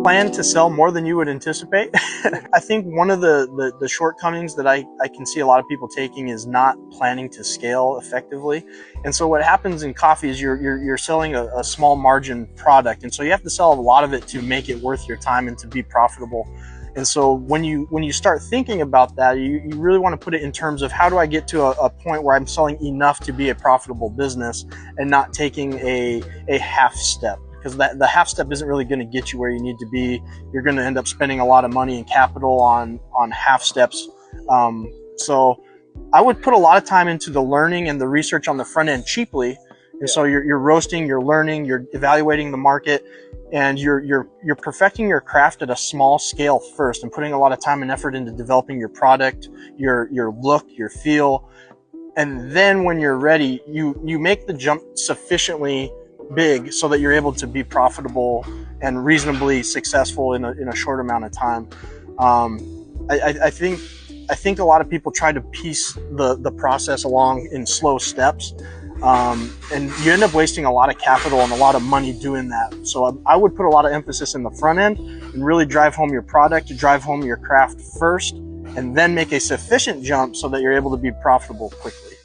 plan to sell more than you would anticipate. I think one of the shortcomings that I can see a lot of people taking is not planning to scale effectively. And so what happens in coffee is you're selling a small margin product, and so you have to sell a lot of it to make it worth your time and to be profitable. And so when you start thinking about that, you really want to put it in terms of, how do I get to a point where I'm selling enough to be a profitable business, and not taking a half step. Because the half step isn't really going to get you where you need to be. You're going to end up spending a lot of money and capital on half steps. So I would put a lot of time into the learning and the research on the front end cheaply. And so you're roasting, you're learning, you're evaluating the market, and you're perfecting your craft at a small scale first, and putting a lot of time and effort into developing your product, your look, your feel. And then when you're ready, you make the jump sufficiently big so that you're able to be profitable and reasonably successful in a short amount of time. I think a lot of people try to piece the process along in slow steps, and you end up wasting a lot of capital and a lot of money doing that. So I would put a lot of emphasis in the front end and really drive home your product, drive home your craft first, and then make a sufficient jump so that you're able to be profitable quickly.